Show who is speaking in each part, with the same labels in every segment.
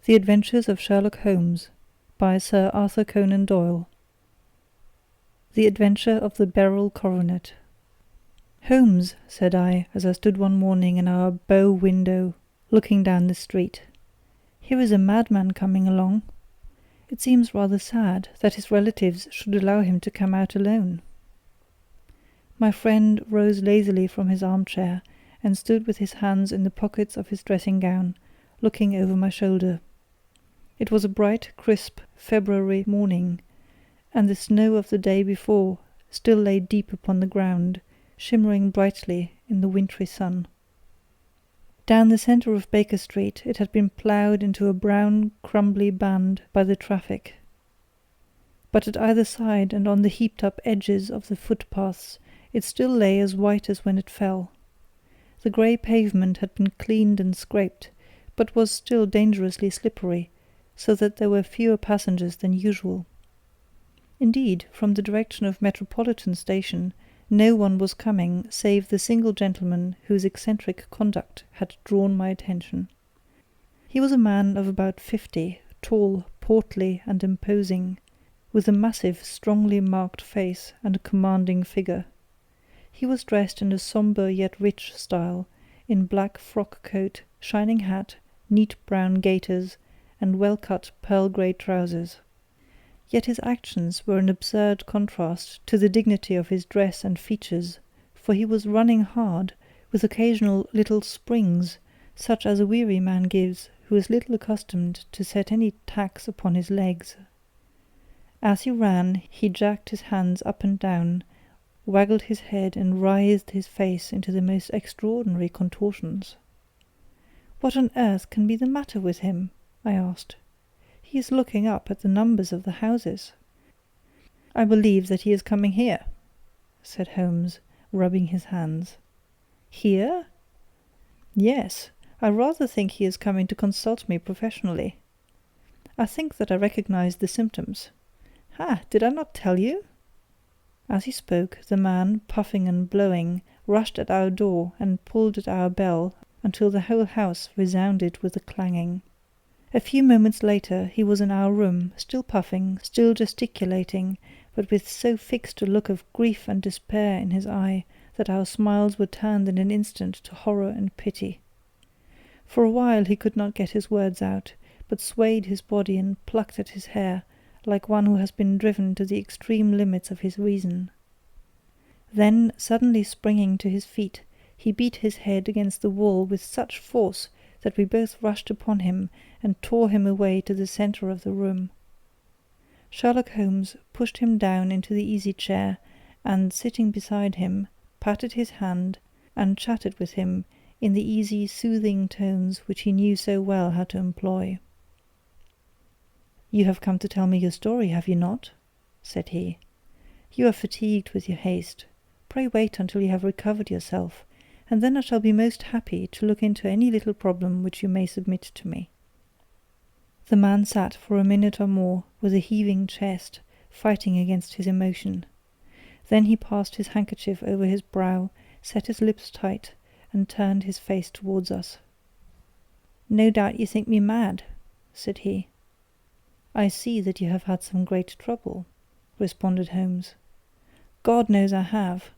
Speaker 1: The Adventures of Sherlock Holmes by Sir Arthur Conan Doyle. The Adventure of the Beryl Coronet. "Holmes," said I, as I stood one morning in our bow window, looking down the street, "here is a madman coming along. It seems rather sad that his relatives should allow him to come out alone." My friend rose lazily from his armchair and stood with his hands in the pockets of his dressing gown, looking over my shoulder. It was a bright, crisp February morning, and the snow of the day before still lay deep upon the ground, shimmering brightly in the wintry sun. Down the centre of Baker Street it had been ploughed into a brown, crumbly band by the traffic. But at either side and on the heaped-up edges of the footpaths it still lay as white as when it fell. The grey pavement had been cleaned and scraped, but was still dangerously slippery, so that there were fewer passengers than usual. Indeed, from the direction of Metropolitan Station, no one was coming save the single gentleman whose eccentric conduct had drawn my attention. He was a man of about 50, tall, portly, and imposing, with a massive, strongly marked face and a commanding figure. He was dressed in a sombre yet rich style, in black frock coat, shining hat, neat brown gaiters, and well-cut pearl-grey trousers. Yet his actions were an absurd contrast to the dignity of his dress and features, for he was running hard, with occasional little springs, such as a weary man gives who is little accustomed to set any tax upon his legs. As he ran, he jerked his hands up and down, waggled his head, and writhed his face into the most extraordinary contortions. "What on earth can be the matter with him?" I asked. "He is looking up at the numbers of the houses." "I believe that he is coming here," said Holmes, rubbing his hands. "Here?" "Yes, I rather think he is coming to consult me professionally. I think that I recognize the symptoms. Ha! Did I not tell you?" As he spoke, the man, puffing and blowing, rushed at our door and pulled at our bell until the whole house resounded with the clanging. A few moments later he was in our room, still puffing, still gesticulating, but with so fixed a look of grief and despair in his eye that our smiles were turned in an instant to horror and pity. For a while he could not get his words out, but swayed his body and plucked at his hair, like one who has been driven to the extreme limits of his reason. Then, suddenly springing to his feet, he beat his head against the wall with such force that we both rushed upon him and tore him away to the centre of the room. Sherlock Holmes pushed him down into the easy-chair, and, sitting beside him, patted his hand and chatted with him in the easy, soothing tones which he knew so well how to employ. "You have come to tell me your story, have you not?" said he. "You are fatigued with your haste. Pray wait until you have recovered yourself, and then I shall be most happy to look into any little problem which you may submit to me." The man sat for a minute or more with a heaving chest, fighting against his emotion. Then he passed his handkerchief over his brow, set his lips tight, and turned his face towards us. "No doubt you think me mad," said he. "I see that you have had some great trouble," responded Holmes. "God knows I have.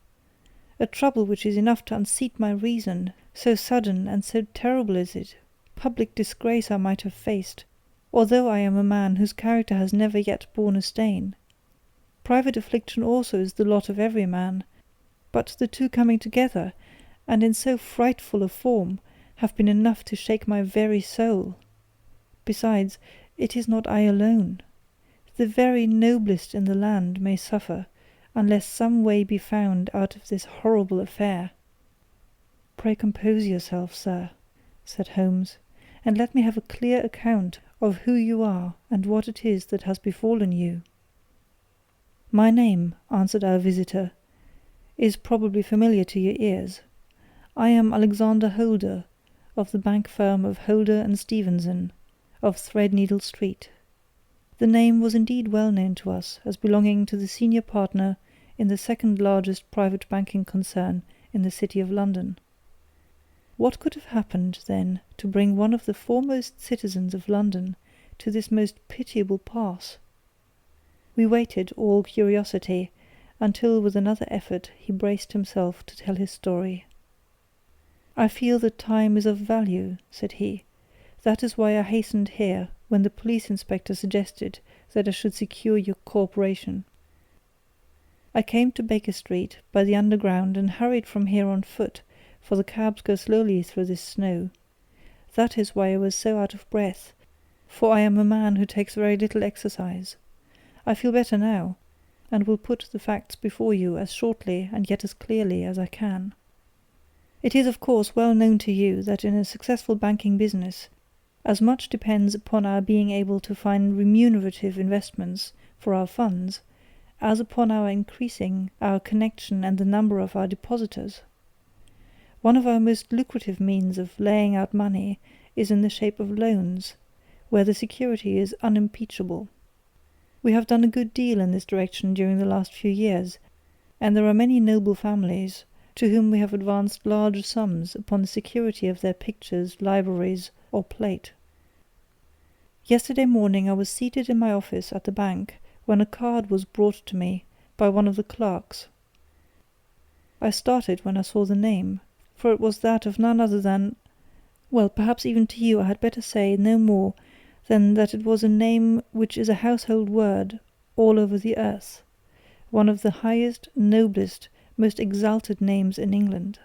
Speaker 1: A trouble which is enough to unseat my reason, so sudden and so terrible is it. Public disgrace I might have faced, although I am a man whose character has never yet borne a stain. Private affliction also is the lot of every man, but the two coming together, and in so frightful a form, have been enough to shake my very soul. Besides, it is not I alone. The very noblest in the land may suffer, unless some way be found out of this horrible affair." "Pray compose yourself, sir," said Holmes, "and let me have a clear account of who you are and what it is that has befallen you." "My name," answered our visitor, "is probably familiar to your ears. I am Alexander Holder, of the bank firm of Holder and Stevenson, of Threadneedle Street." The name was indeed well known to us as belonging to the senior partner in the second largest private banking concern in the city of London. What could have happened, then, to bring one of the foremost citizens of London to this most pitiable pass? We waited, all curiosity, until with another effort he braced himself to tell his story. "I feel that time is of value," said he. "That is why I hastened here when the police inspector suggested that I should secure your cooperation. I came to Baker Street by the Underground and hurried from here on foot, for the cabs go slowly through this snow. That is why I was so out of breath, for I am a man who takes very little exercise. I feel better now, and will put the facts before you as shortly and yet as clearly as I can. It is of course well known to you that in a successful banking business, as much depends upon our being able to find remunerative investments for our funds, as upon our increasing our connection and the number of our depositors. One of our most lucrative means of laying out money is in the shape of loans, where the security is unimpeachable. We have done a good deal in this direction during the last few years, and there are many noble families to whom we have advanced large sums upon the security of their pictures, libraries, or plate. Yesterday morning I was seated in my office at the bank when a card was brought to me by one of the clerks. I started when I saw the name, for it was that of none other than— well, perhaps even to you I had better say no more than that it was a name which is a household word all over the earth, one of the highest, noblest, most exalted names in England.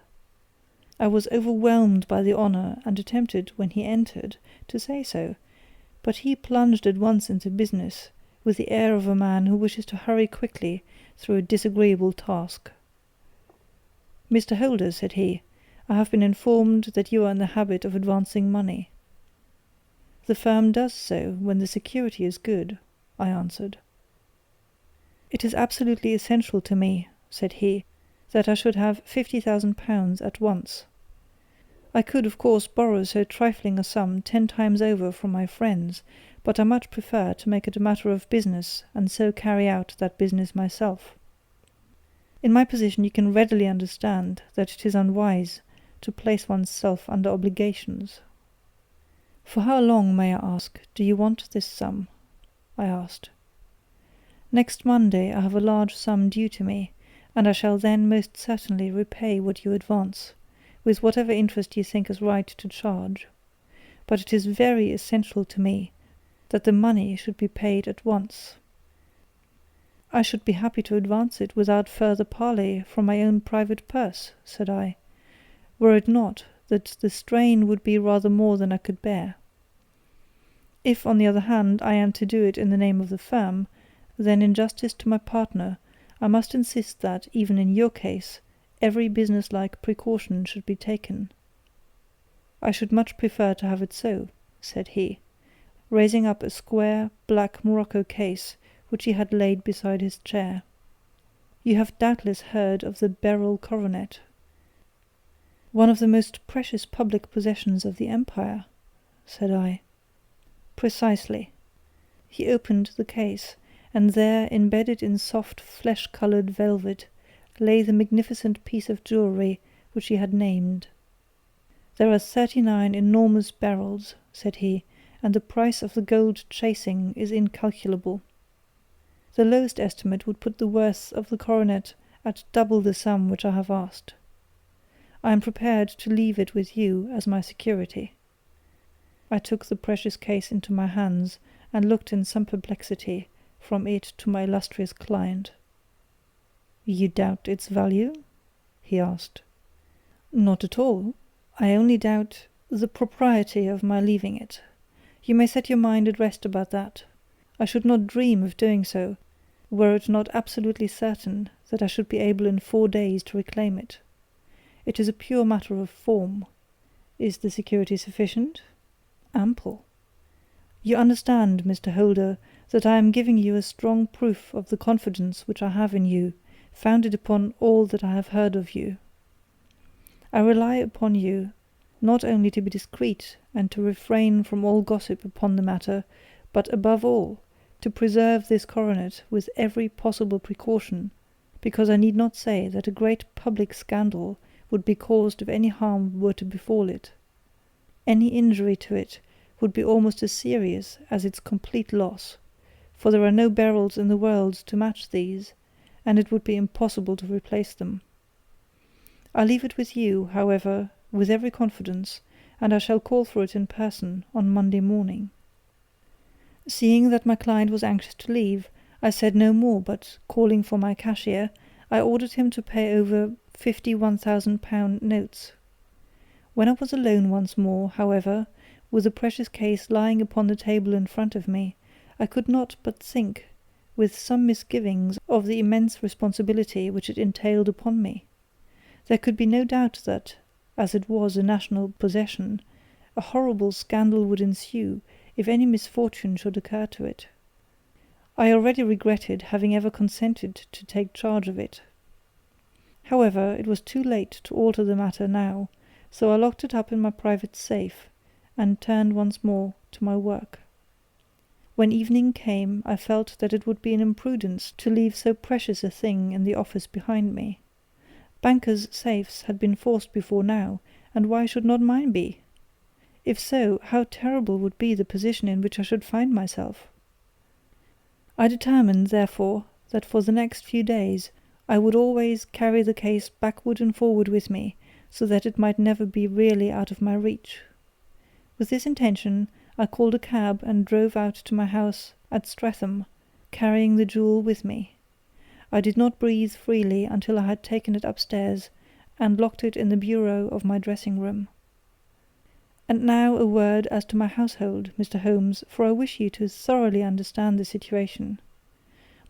Speaker 1: I was overwhelmed by the honour, and attempted, when he entered, to say so, but he plunged at once into business, with the air of a man who wishes to hurry quickly through a disagreeable task. "Mr. Holder," said he, "I have been informed that you are in the habit of advancing money." "The firm does so when the security is good," I answered. "It is absolutely essential to me," said he, "that I should have £50,000 at once. I could, of course, borrow so trifling a sum 10 times over from my friends, but I much prefer to make it a matter of business and so carry out that business myself. In my position you can readily understand that it is unwise to place one's self under obligations." "For how long, may I ask, do you want this sum?" I asked. "Next Monday I have a large sum due to me, and I shall then most certainly repay what you advance, with whatever interest you think is right to charge. But it is very essential to me that the money should be paid at once." "I should be happy to advance it without further parley from my own private purse," said I, "were it not that the strain would be rather more than I could bear. If, on the other hand, I am to do it in the name of the firm, then in justice to my partner I must insist that, even in your case, every business-like precaution should be taken." "I should much prefer to have it so," said he, raising up a square, black morocco case which he had laid beside his chair. "You have doubtless heard of the Beryl Coronet." "One of the most precious public possessions of the Empire," said I. "Precisely." He opened the case, and there, embedded in soft flesh-coloured velvet, lay the magnificent piece of jewellery which he had named. "There are 39 enormous barrels," said he, "and the price of the gold chasing is incalculable. The lowest estimate would put the worth of the coronet at double the sum which I have asked. I am prepared to leave it with you as my security." I took the precious case into my hands, and looked in some perplexity from it to my illustrious client. "You doubt its value?" he asked. "Not at all. I only doubt the propriety of my leaving it. You may set your mind at rest about that. I should not dream of doing so, were it not absolutely certain that I should be able in 4 days to reclaim it. It is a pure matter of form. Is the security sufficient? Ample. You understand, Mr. Holder, that I am giving you a strong proof of the confidence which I have in you, founded upon all that I have heard of you. I rely upon you not only to be discreet and to refrain from all gossip upon the matter, but above all, to preserve this coronet with every possible precaution, because I need not say that a great public scandal would be caused if any harm were to befall it. Any injury to it would be almost as serious as its complete loss, for there are no Beryls in the world to match these, and it would be impossible to replace them. I leave it with you, however, with every confidence, and I shall call for it in person on Monday morning." Seeing that my client was anxious to leave, I said no more, but, calling for my cashier, I ordered him to pay over 50 £1,000 notes. When I was alone once more, however, with the precious case lying upon the table in front of me, I could not but think with some misgivings of the immense responsibility which it entailed upon me. There could be no doubt that, as it was a national possession, a horrible scandal would ensue if any misfortune should occur to it. I already regretted having ever consented to take charge of it. However, it was too late to alter the matter now, so I locked it up in my private safe, and turned once more to my work. When evening came, I felt that it would be an imprudence to leave so precious a thing in the office behind me. Bankers' safes had been forced before now, and why should not mine be? If so, how terrible would be the position in which I should find myself! I determined, therefore, that for the next few days I would always carry the case backward and forward with me, so that it might never be really out of my reach. With this intention, I called a cab and drove out to my house at Streatham, carrying the jewel with me. I did not breathe freely until I had taken it upstairs and locked it in the bureau of my dressing-room. And now a word as to my household, Mr. Holmes, for I wish you to thoroughly understand the situation.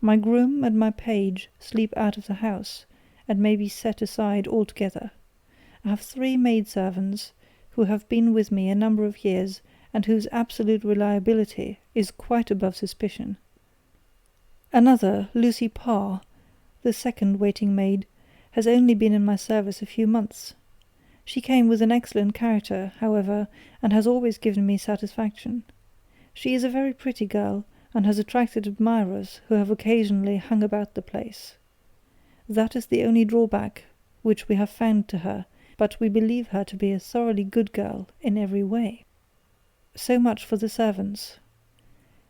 Speaker 1: My groom and my page sleep out of the house, and may be set aside altogether. I have 3 maidservants, who have been with me a number of years, and whose absolute reliability is quite above suspicion. Another, Lucy Parr, the second waiting maid, has only been in my service a few months. She came with an excellent character, however, and has always given me satisfaction. She is a very pretty girl, and has attracted admirers who have occasionally hung about the place. That is the only drawback which we have found to her, but we believe her to be a thoroughly good girl in every way. So much for the servants.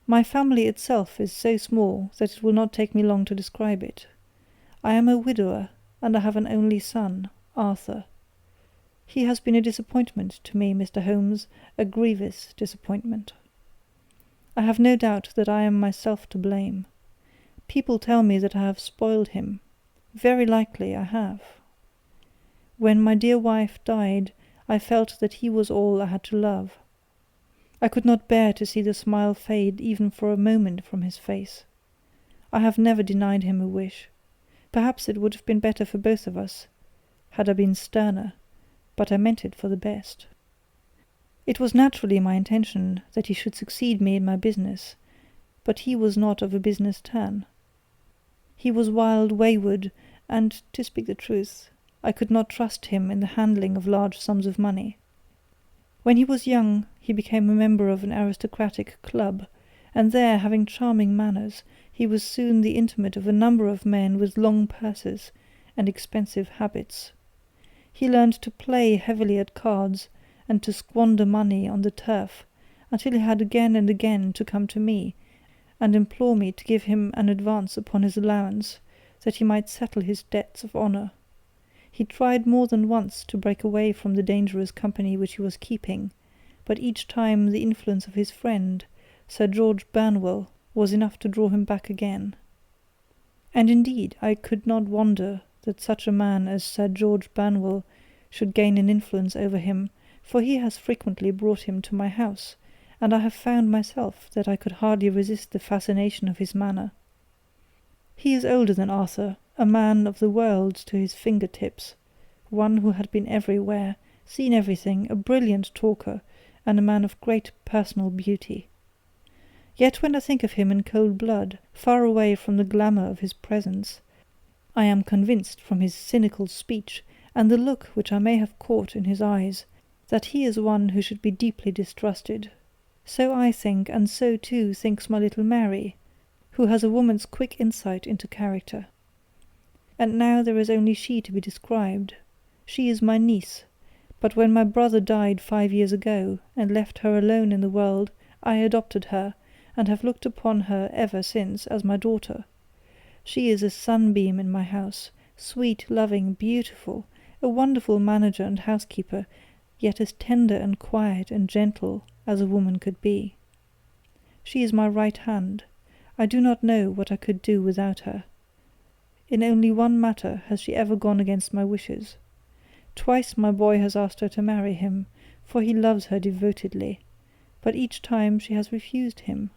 Speaker 1: My family itself is so small that it will not take me long to describe it. I am a widower, and I have an only son, Arthur. He has been a disappointment to me, Mr. Holmes, a grievous disappointment. I have no doubt that I am myself to blame. People tell me that I have spoiled him. Very likely I have. When my dear wife died, I felt that he was all I had to love. I could not bear to see the smile fade even for a moment from his face. I have never denied him a wish. Perhaps it would have been better for both of us, had I been sterner, but I meant it for the best. It was naturally my intention that he should succeed me in my business, but he was not of a business turn. He was wild, wayward, and, to speak the truth, I could not trust him in the handling of large sums of money. When he was young, he became a member of an aristocratic club, and there, having charming manners, he was soon the intimate of a number of men with long purses and expensive habits. He learned to play heavily at cards, and to squander money on the turf, until he had again and again to come to me, and implore me to give him an advance upon his allowance, that he might settle his debts of honour. He tried more than once to break away from the dangerous company which he was keeping, but each time the influence of his friend, Sir George Burnwell, was enough to draw him back again. And indeed I could not wonder that such a man as Sir George Burnwell should gain an influence over him, for he has frequently brought him to my house, and I have found myself that I could hardly resist the fascination of his manner. He is older than Arthur, a man of the world to his finger-tips, one who had been everywhere, seen everything, a brilliant talker, and a man of great personal beauty. Yet when I think of him in cold blood, far away from the glamour of his presence, I am convinced from his cynical speech, and the look which I may have caught in his eyes, that he is one who should be deeply distrusted. So I think, and so too thinks my little Mary, who has a woman's quick insight into character. And now there is only she to be described. She is my niece, but when my brother died 5 years ago, and left her alone in the world, I adopted her, and have looked upon her ever since as my daughter. She is a sunbeam in my house, sweet, loving, beautiful, a wonderful manager and housekeeper, yet as tender and quiet and gentle as a woman could be. She is my right hand. I do not know what I could do without her. In only one matter has she ever gone against my wishes. Twice my boy has asked her to marry him, for he loves her devotedly, but each time she has refused him.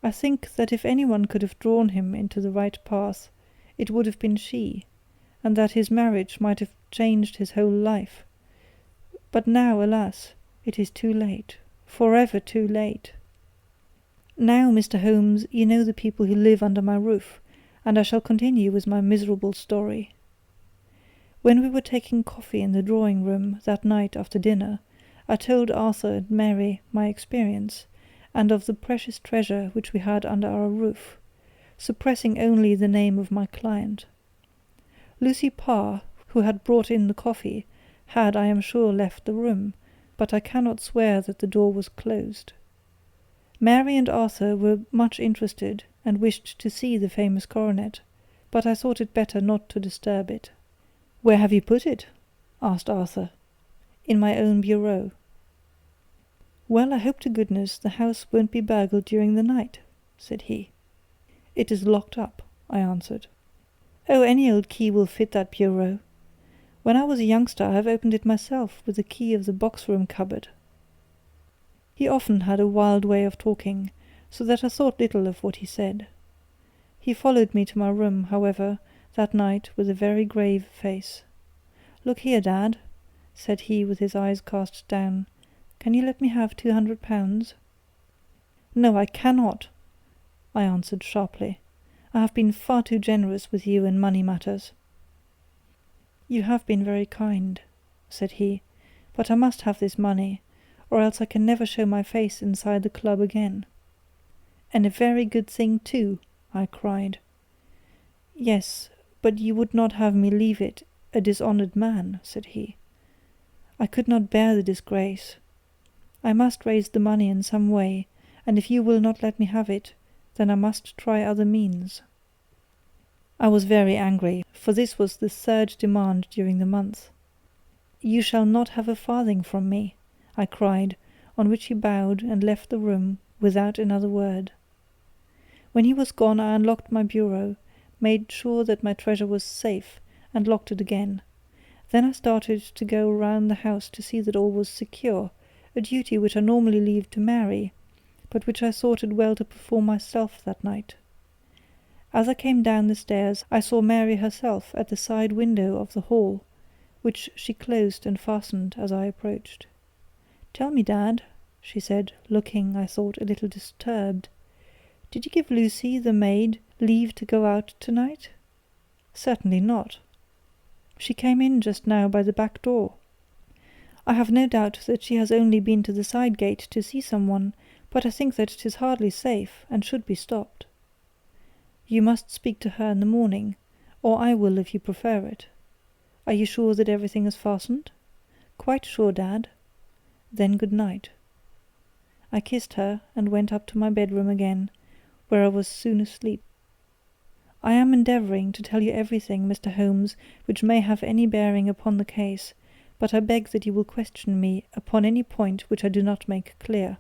Speaker 1: I think that if anyone could have drawn him into the right path, it would have been she, and that his marriage might have changed his whole life. But now, alas, it is too late, forever too late. Now, Mr. Holmes, you know the people who live under my roof, and I shall continue with my miserable story. When we were taking coffee in the drawing-room that night after dinner, I told Arthur and Mary my experience, and of the precious treasure which we had under our roof, suppressing only the name of my client. Lucy Parr, who had brought in the coffee, had, I am sure, left the room, but I cannot swear that the door was closed. Mary and Arthur were much interested, and wished to see the famous coronet, but I thought it better not to disturb it. "Where have you put it?" asked Arthur. "In my own bureau." "Well, I hope to goodness the house won't be burgled during the night," said he. "It is locked up," I answered. "Oh, any old key will fit that bureau. When I was a youngster I have opened it myself with the key of the box-room cupboard." He often had a wild way of talking, so that I thought little of what he said. He followed me to my room, however, that night with a very grave face. "Look here, Dad," said he with his eyes cast down, "can you let me have £200? "No, I cannot," I answered sharply. "I have been far too generous with you in money matters." "You have been very kind," said he, "but I must have this money, or else I can never show my face inside the club again." "And a very good thing too," I cried. "Yes, but you would not have me leave it a dishonoured man," said he. "I could not bear the disgrace. I must raise the money in some way, and if you will not let me have it, then I must try other means." I was very angry, for this was the third demand during the month. "You shall not have a farthing from me," I cried, on which he bowed and left the room without another word. When he was gone I unlocked my bureau, made sure that my treasure was safe, and locked it again. Then I started to go round the house to see that all was secure, a duty which I normally leave to Mary, but which I thought it well to perform myself that night. As I came down the stairs I saw Mary herself at the side window of the hall, which she closed and fastened as I approached. "Tell me, Dad," she said, looking, I thought, a little disturbed, "did you give Lucy, the maid, leave to go out tonight?" "Certainly not. She came in just now by the back door. I have no doubt that she has only been to the side gate to see someone, but I think that it is hardly safe, and should be stopped. You must speak to her in the morning, or I will if you prefer it. Are you sure that everything is fastened?" "Quite sure, Dad." "Then good night." I kissed her and went up to my bedroom again, where I was soon asleep. I am endeavouring to tell you everything, Mr. Holmes, which may have any bearing upon the case, but I beg that you will question me upon any point which I do not make clear.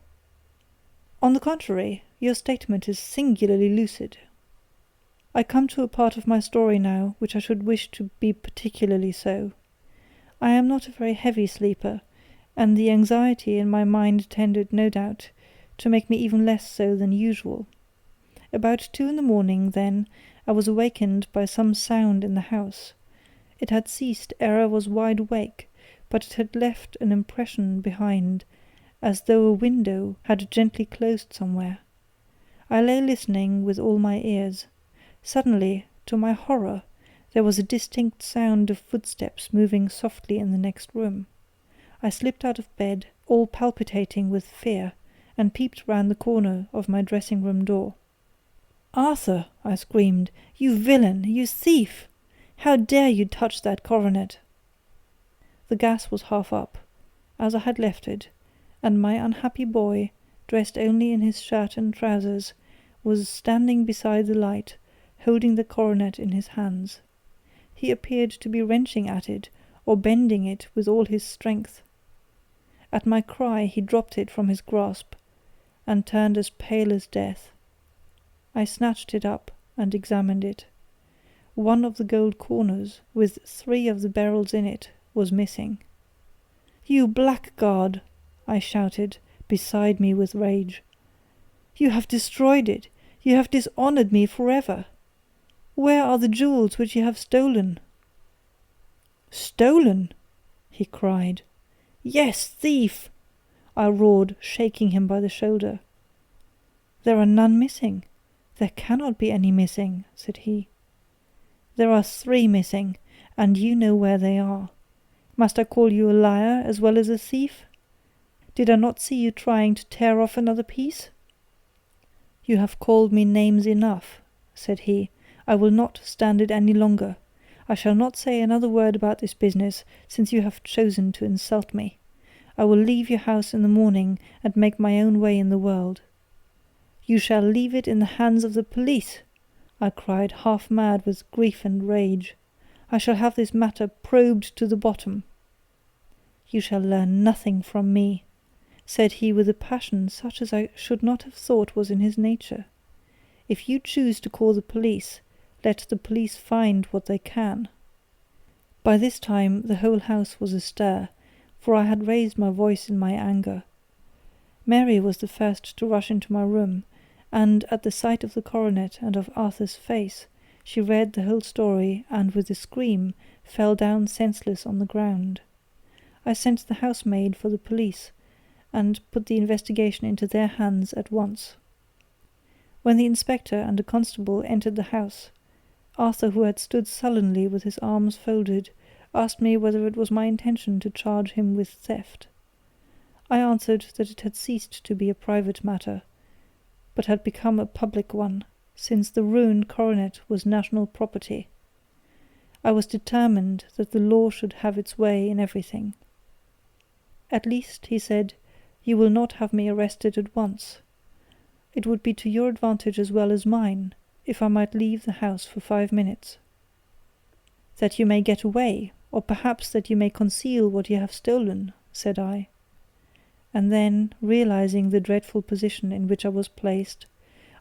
Speaker 1: "On the contrary, your statement is singularly lucid." I come to a part of my story now which I should wish to be particularly so. I am not a very heavy sleeper, and the anxiety in my mind tended, no doubt, to make me even less so than usual. About 2 in the morning, then, I was awakened by some sound in the house. It had ceased ere I was wide awake, but it had left an impression behind, as though a window had gently closed somewhere. I lay listening with all my ears. Suddenly, to my horror, there was a distinct sound of footsteps moving softly in the next room. I slipped out of bed, all palpitating with fear, and peeped round the corner of my dressing-room door. "Arthur!" I screamed. "You villain! You thief! How dare you touch that coronet?" The gas was half up, as I had left it, and my unhappy boy, dressed only in his shirt and trousers, was standing beside the light, holding the coronet in his hands. He appeared to be wrenching at it, or bending it with all his strength. At my cry he dropped it from his grasp, and turned as pale as death. I snatched it up and examined it. One of the gold corners, with 3 of the barrels in it, was missing. "You blackguard!" I shouted, beside me with rage. "You have destroyed it! You have dishonoured me forever! Where are the jewels which you have stolen?" "Stolen!" he cried. "Yes, thief!" I roared, shaking him by the shoulder. "There are none missing. There cannot be any missing," said he. "There are 3 missing, and you know where they are. Must I call you a liar as well as a thief? Did I not see you trying to tear off another piece?" "You have called me names enough," said he. "I will not stand it any longer. I shall not say another word about this business, since you have chosen to insult me. I will leave your house in the morning, and make my own way in the world." "You shall leave it in the hands of the police!" I cried, half mad with grief and rage. "I shall have this matter probed to the bottom." "You shall learn nothing from me," said he with a passion such as I should not have thought was in his nature. "If you choose to call the police, let the police find what they can." By this time the whole house was astir, for I had raised my voice in my anger. Mary was the first to rush into my room, and at the sight of the coronet and of Arthur's face, she read the whole story and with a scream fell down senseless on the ground. I sent the housemaid for the police, and put the investigation into their hands at once. When the inspector and a constable entered the house, Arthur, who had stood sullenly with his arms folded, asked me whether it was my intention to charge him with theft. I answered that it had ceased to be a private matter, but had become a public one, since the ruined coronet was national property. I was determined that the law should have its way in everything. "At least," he said, "you will not have me arrested at once. It would be to your advantage as well as mine, if I might leave the house for 5 minutes." "That you may get away, or perhaps that you may conceal what you have stolen," said I. And then, realizing the dreadful position in which I was placed,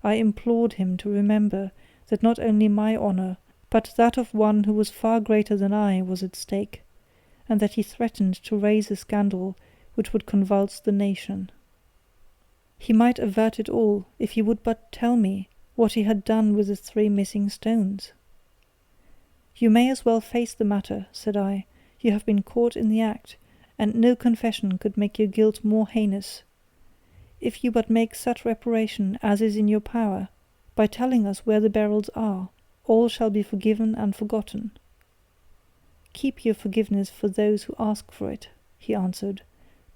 Speaker 1: I implored him to remember that not only my honour, but that of one who was far greater than I was at stake, and that he threatened to raise a scandal which would convulse the nation. He might avert it all if he would but tell me what he had done with the 3 missing stones. "You may as well face the matter," said I. "You have been caught in the act, and no confession could make your guilt more heinous. If you but make such reparation as is in your power, by telling us where the barrels are, all shall be forgiven and forgotten." "Keep your forgiveness for those who ask for it," he answered,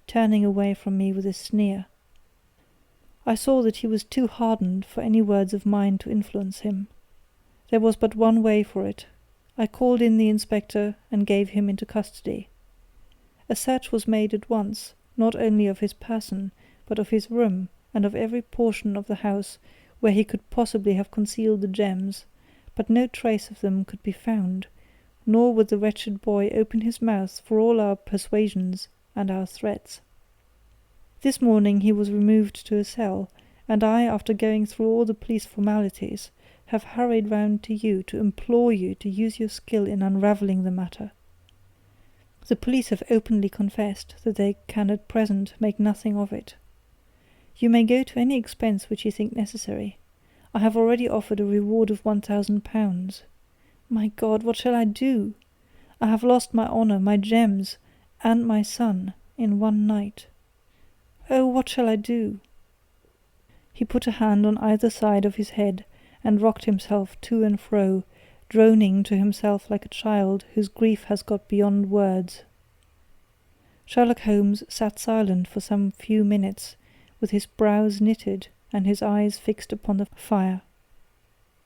Speaker 1: turning away from me with a sneer. I saw that he was too hardened for any words of mine to influence him. There was but one way for it. I called in the inspector and gave him into custody. A search was made at once, not only of his person, but of his room, and of every portion of the house where he could possibly have concealed the gems, but no trace of them could be found, nor would the wretched boy open his mouth for all our persuasions and our threats. This morning he was removed to a cell, and I, after going through all the police formalities, have hurried round to you to implore you to use your skill in unravelling the matter. The police have openly confessed that they can at present make nothing of it. You may go to any expense which you think necessary. I have already offered a reward of £1,000. My God, what shall I do? I have lost my honour, my gems, and my son in one night. Oh, what shall I do?" He put a hand on either side of his head and rocked himself to and fro, droning to himself like a child whose grief has got beyond words. Sherlock Holmes sat silent for some few minutes, with his brows knitted and his eyes fixed upon the fire.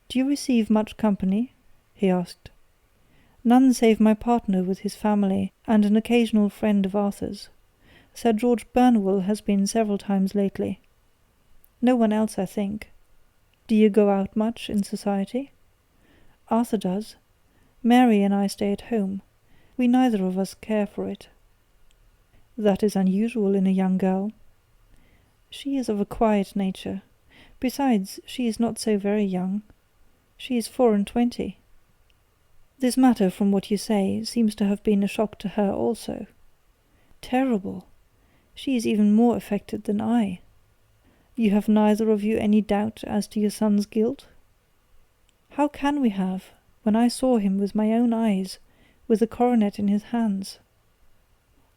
Speaker 1: "Do you receive much company?" he asked. None save my partner with his family, and an occasional friend of Arthur's. Sir George Burnwell has been several times lately. No one else, I think. Do you go out much in society? Arthur does. Mary and I stay at home. We neither of us care for it. That is unusual in a young girl. She is of a quiet nature. Besides, she is not so very young. She is 24. This matter, from what you say, seems to have been a shock to her also. Terrible! She is even more affected than I. You have neither of you any doubt as to your son's guilt? How can we have, when I saw him with my own eyes, with the coronet in his hands?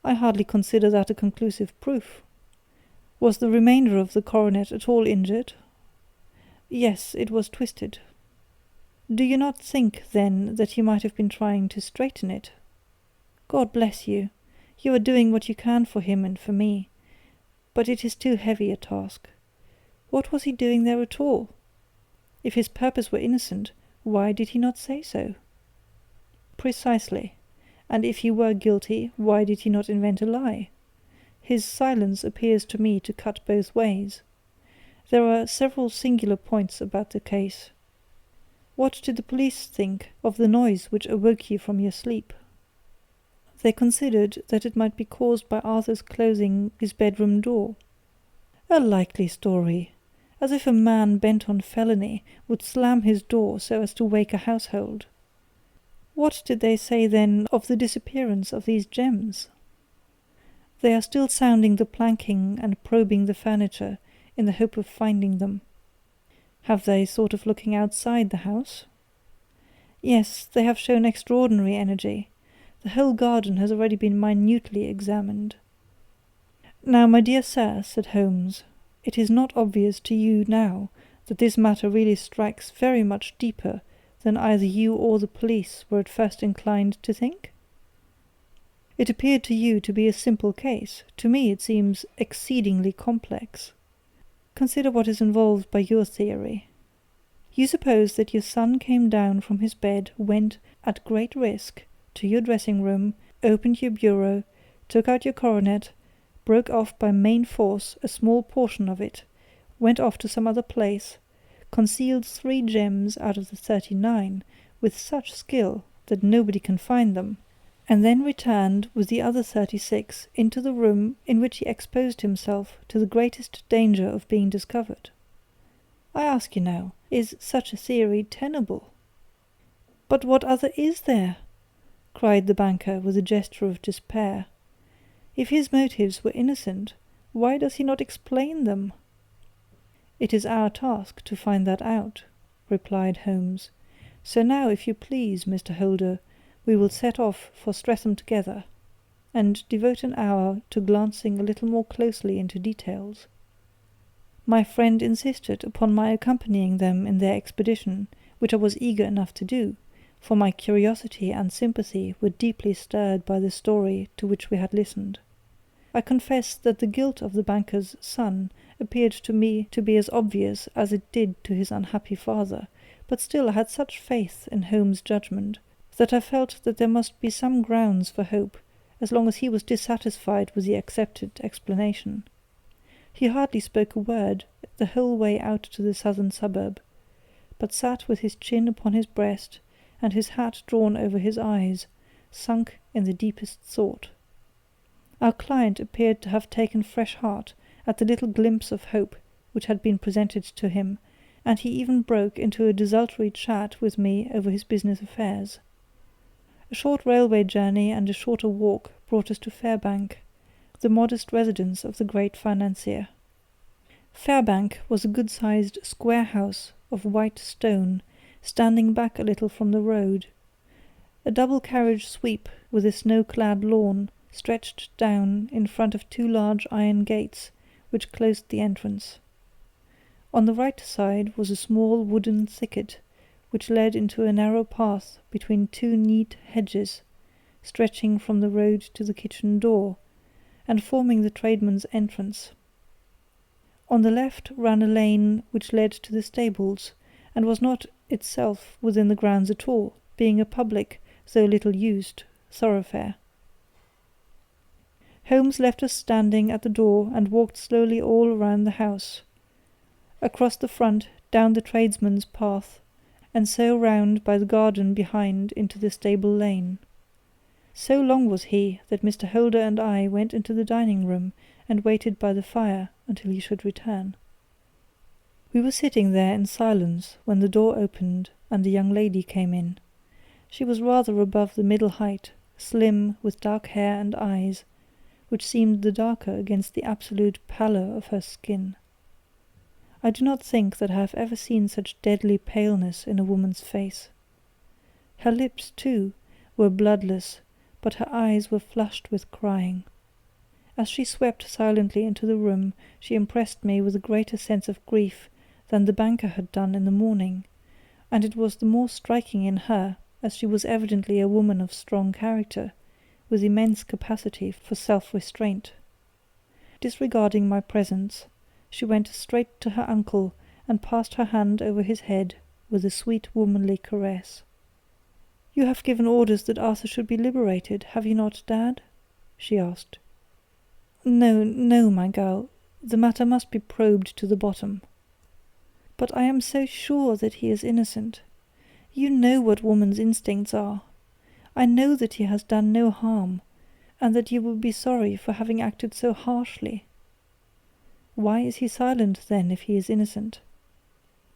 Speaker 1: I hardly consider that a conclusive proof. Was the remainder of the coronet at all injured? Yes, it was twisted. Do you not think, then, that you might have been trying to straighten it? God bless you! You are doing what you can for him and for me, but it is too heavy a task. What was he doing there at all? If his purpose were innocent, why did he not say so? Precisely. And if he were guilty, why did he not invent a lie? His silence appears to me to cut both ways. There are several singular points about the case. What did the police think of the noise which awoke you from your sleep? They considered that it might be caused by Arthur's closing his bedroom door. A likely story! As if a man bent on felony would slam his door so as to wake a household. What did they say, then, of the disappearance of these gems? They are still sounding the planking and probing the furniture in the hope of finding them. Have they thought of looking outside the house? Yes, they have shown extraordinary energy. The whole garden has already been minutely examined. Now, my dear sir, said Holmes, it is not obvious to you now that this matter really strikes very much deeper than either you or the police were at first inclined to think? It appeared to you to be a simple case. To me it seems exceedingly complex. Consider what is involved by your theory. You suppose that your son came down from his bed, went, at great risk, to your dressing-room, opened your bureau, took out your coronet, broke off by main force a small portion of it, went off to some other place, concealed 3 gems out of the 39 with such skill that nobody can find them, and then returned with the other 36 into the room in which he exposed himself to the greatest danger of being discovered. I ask you now, is such a theory tenable? But what other is there? Cried the banker with a gesture of despair. If his motives were innocent, why does he not explain them? It is our task to find that out, replied Holmes. So now, if you please, Mr. Holder, we will set off for Streatham together, and devote an hour to glancing a little more closely into details. My friend insisted upon my accompanying them in their expedition, which I was eager enough to do, for my curiosity and sympathy were deeply stirred by the story to which we had listened. I confess that the guilt of the banker's son appeared to me to be as obvious as it did to his unhappy father, but still I had such faith in Holmes' judgment that I felt that there must be some grounds for hope, as long as he was dissatisfied with the accepted explanation. He hardly spoke a word the whole way out to the southern suburb, but sat with his chin upon his breast, and his hat drawn over his eyes, sunk in the deepest thought. Our client appeared to have taken fresh heart at the little glimpse of hope which had been presented to him, and he even broke into a desultory chat with me over his business affairs. A short railway journey and a shorter walk brought us to Fairbank, the modest residence of the great financier. Fairbank was a good-sized square house of white stone, standing back a little from the road. A double-carriage sweep with a snow-clad lawn stretched down in front of 2 large iron gates which closed the entrance. On the right side was a small wooden thicket which led into a narrow path between 2 neat hedges, stretching from the road to the kitchen door, and forming the tradesman's entrance. On the left ran a lane which led to the stables, and was not itself within the grounds at all, being a public, though little used, thoroughfare. Holmes left us standing at the door and walked slowly all round the house, across the front, down the tradesmen's path, and so round by the garden behind into the stable lane. So long was he that Mr. Holder and I went into the dining room and waited by the fire until he should return. We were sitting there in silence when the door opened and a young lady came in. She was rather above the middle height, slim, with dark hair and eyes, which seemed the darker against the absolute pallor of her skin. I do not think that I have ever seen such deadly paleness in a woman's face. Her lips, too, were bloodless, but her eyes were flushed with crying. As she swept silently into the room, she impressed me with a greater sense of grief than the banker had done in the morning, and it was the more striking in her as she was evidently a woman of strong character, with immense capacity for self-restraint. Disregarding my presence, she went straight to her uncle and passed her hand over his head with a sweet womanly caress. "You have given orders that Arthur should be liberated, have you not, Dad?" she asked. "No, no, my girl. The matter must be probed to the bottom." "But I am so sure that he is innocent. You know what woman's instincts are. I know that he has done no harm, and that you will be sorry for having acted so harshly. Why is he silent, then, if he is innocent?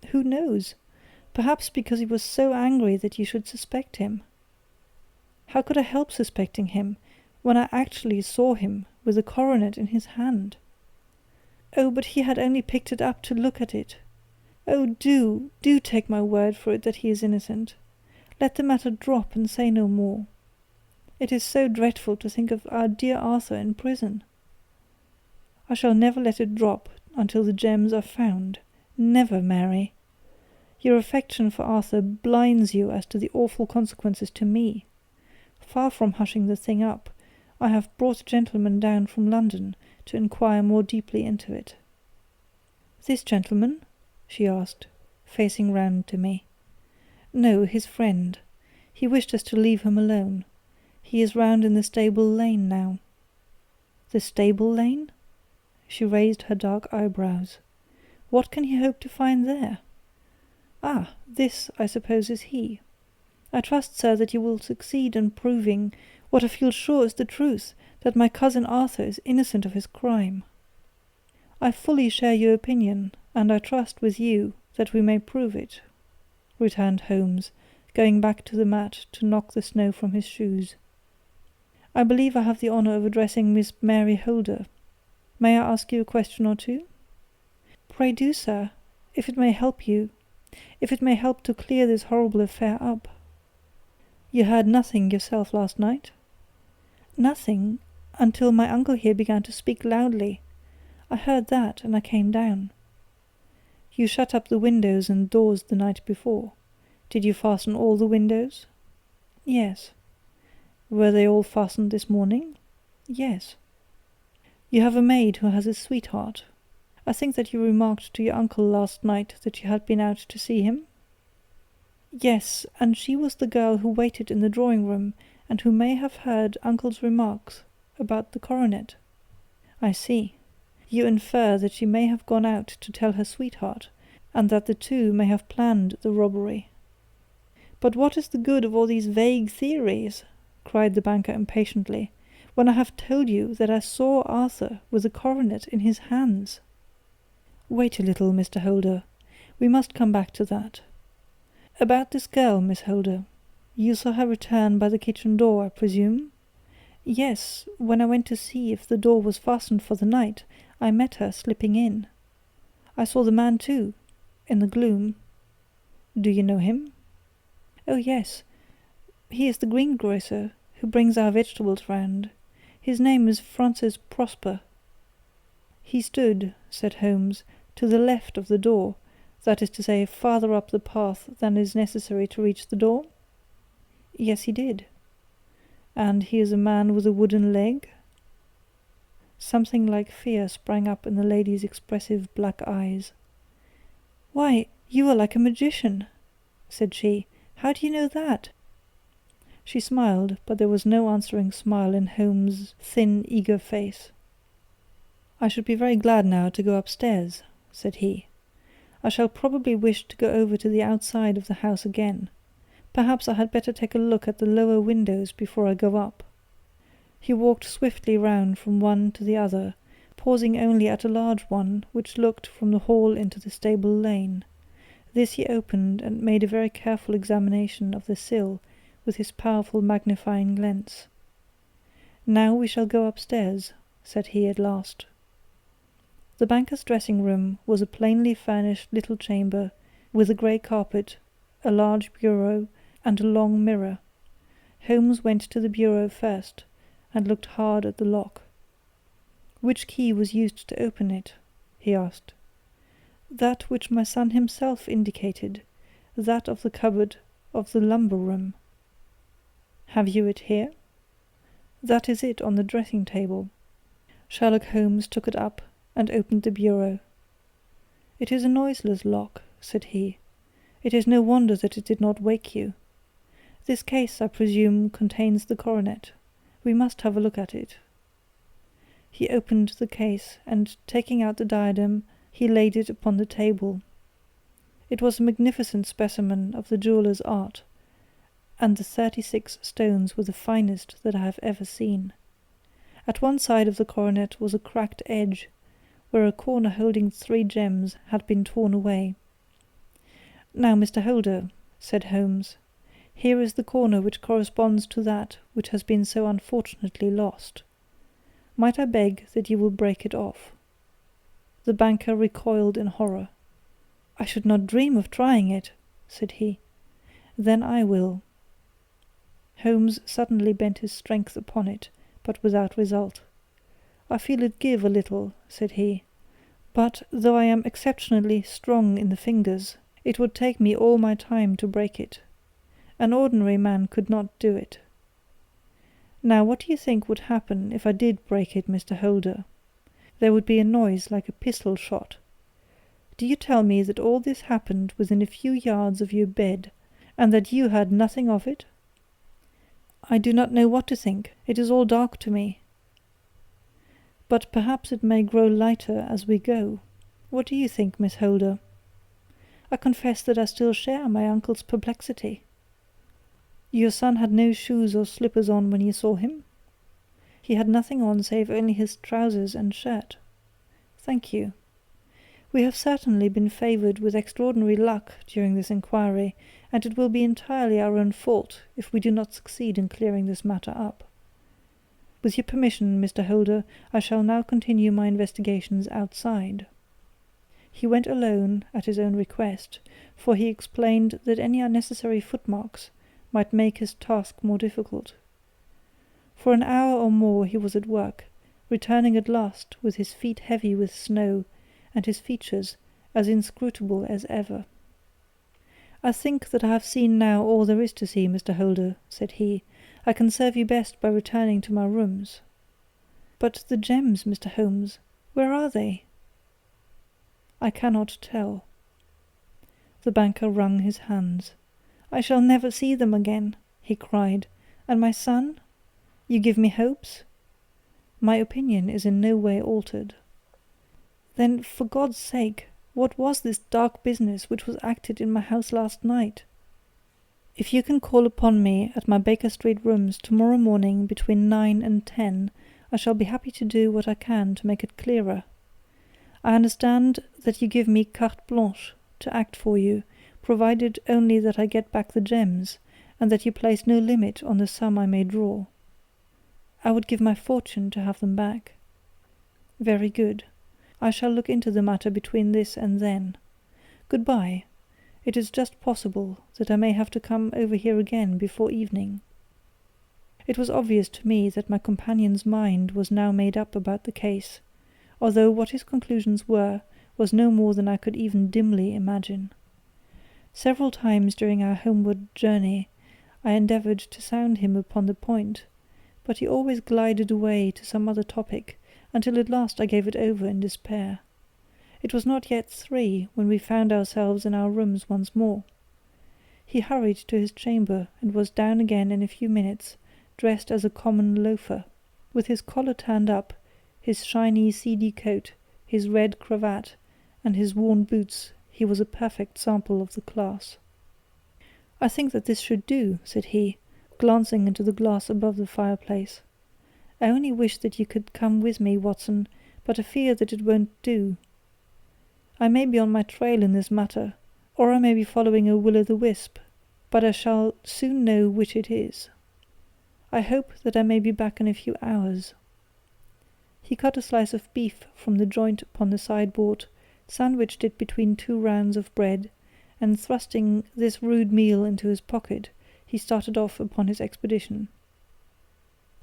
Speaker 1: Who knows? Perhaps because he was so angry that you should suspect him. How could I help suspecting him, when I actually saw him with the coronet in his hand? Oh, but he had only picked it up to look at it. Oh, do take my word for it that he is innocent. Let the matter drop and say no more. It is so dreadful to think of our dear Arthur in prison. I shall never let it drop until the gems are found. Never, Mary. Your affection for Arthur blinds you as to the awful consequences to me. Far from hushing the thing up, I have brought a gentleman down from London to inquire more deeply into it." "This gentleman?" she asked, facing round to me. "No, his friend. He wished us to leave him alone. He is round in the stable lane now." "The stable lane?" She raised her dark eyebrows. "What can he hope to find there? Ah, this, I suppose, is he. I trust, sir, that you will succeed in proving, what I feel sure is the truth, that my cousin Arthur is innocent of his crime." "I fully share your opinion, and I trust with you that we may prove it," returned Holmes, going back to the mat to knock the snow from his shoes. "I believe I have the honour of addressing Miss Mary Holder. May I ask you a question or two?" "Pray do, sir, if it may help to clear this horrible affair up." "You heard nothing yourself last night?" "Nothing, until my uncle here began to speak loudly. I heard that, and I came down." "You shut up the windows and doors the night before. Did you fasten all the windows?" "Yes." "Were they all fastened this morning?" "Yes." "You have a maid who has a sweetheart. I think that you remarked to your uncle last night that you had been out to see him?" "Yes, and she was the girl who waited in the drawing-room, and who may have heard uncle's remarks about the coronet." "I see. You infer that she may have gone out to tell her sweetheart, and that the two may have planned the robbery." "But what is the good of all these vague theories?" cried the banker impatiently, "when I have told you that I saw Arthur with the coronet in his hands?" "Wait a little, Mr. Holder. We must come back to that. About this girl, Miss Holder. You saw her return by the kitchen door, I presume?" "Yes, when I went to see if the door was fastened for the night, I met her slipping in. I saw the man too, in the gloom." "Do you know him?" "Oh, yes. He is the greengrocer who brings our vegetables round. His name is Francis Prosper." "He stood," said Holmes, "to the left of the door, that is to say, farther up the path than is necessary to reach the door?" "Yes, he did." "And he is a man with a wooden leg?" Something like fear sprang up in the lady's expressive black eyes. "Why, you are like a magician," said she. "How do you know that?" She smiled, but there was no answering smile in Holmes's thin, eager face. "I should be very glad now to go upstairs," said he. "I shall probably wish to go over to the outside of the house again. Perhaps I had better take a look at the lower windows before I go up." He walked swiftly round from one to the other, pausing only at a large one which looked from the hall into the stable lane. This he opened and made a very careful examination of the sill with his powerful magnifying lens. "Now we shall go upstairs," said he at last. The banker's dressing-room was a plainly furnished little chamber, with a grey carpet, a large bureau, and a long mirror. Holmes went to the bureau first, and looked hard at the lock. "Which key was used to open it?" he asked. "That which my son himself indicated, that of the cupboard of the lumber room." "Have you it here?" "That is it on the dressing-table." Sherlock Holmes took it up and opened the bureau. "It is a noiseless lock," said he. "It is no wonder that it did not wake you. This case, I presume, contains the coronet. We must have a look at it." He opened the case, and taking out the diadem, he laid it upon the table. It was a magnificent specimen of the jeweller's art, and the 36 stones were the finest that I have ever seen. At one side of the coronet was a cracked edge, where a corner holding 3 gems had been torn away. "Now, Mr. Holder," said Holmes, "here is the corner which corresponds to that which has been so unfortunately lost. Might I beg that you will break it off?" The banker recoiled in horror. "I should not dream of trying it," said he. "Then I will." Holmes suddenly bent his strength upon it, but without result. "I feel it give a little," said he, "but, though I am exceptionally strong in the fingers, it would take me all my time to break it. An ordinary man could not do it. Now, what do you think would happen if I did break it, Mr. Holder? There would be a noise like a pistol shot. Do you tell me that all this happened within a few yards of your bed, and that you heard nothing of it? I do not know what to think. It is all dark to me. But perhaps it may grow lighter as we go. What do you think, Miss Holder? I confess that I still share my uncle's perplexity." "Your son had no shoes or slippers on when you saw him?" "He had nothing on save only his trousers and shirt." "Thank you. We have certainly been favoured with extraordinary luck during this inquiry, and it will be entirely our own fault if we do not succeed in clearing this matter up. With your permission, Mr. Holder, I shall now continue my investigations outside." He went alone at his own request, for he explained that any unnecessary footmarks might make his task more difficult. For an hour or more he was at work, returning at last with his feet heavy with snow, and his features as inscrutable as ever. "I think that I have seen now all there is to see, Mr. Holder," said he. "I can serve you best by returning to my rooms." "But the gems, Mr. Holmes, where are they?" "I cannot tell." The banker wrung his hands. "I shall never see them again," he cried. "And my son? You give me hopes?" "My opinion is in no way altered." "Then, for God's sake, what was this dark business which was acted in my house last night?" "If you can call upon me at my Baker Street rooms tomorrow morning between 9 and 10, I shall be happy to do what I can to make it clearer. I understand that you give me carte blanche to act for you, provided only that I get back the gems, and that you place no limit on the sum I may draw." "I would give my fortune to have them back." "Very good. I shall look into the matter between this and then. Good-bye. It is just possible that I may have to come over here again before evening." It was obvious to me that my companion's mind was now made up about the case, although what his conclusions were was no more than I could even dimly imagine. Several times during our homeward journey I endeavoured to sound him upon the point, but he always glided away to some other topic, until at last I gave it over in despair. It was not yet 3 when we found ourselves in our rooms once more. He hurried to his chamber and was down again in a few minutes, dressed as a common loafer. With his collar turned up, his shiny seedy coat, his red cravat, and his worn boots, he was a perfect sample of the class. "I think that this should do," said he, glancing into the glass above the fireplace. "I only wish that you could come with me, Watson, but I fear that it won't do. I may be on my trail in this matter, or I may be following a will-o'-the-wisp, but I shall soon know which it is. I hope that I may be back in a few hours." He cut a slice of beef from the joint upon the sideboard, sandwiched it between 2 rounds of bread, and thrusting this rude meal into his pocket, he started off upon his expedition.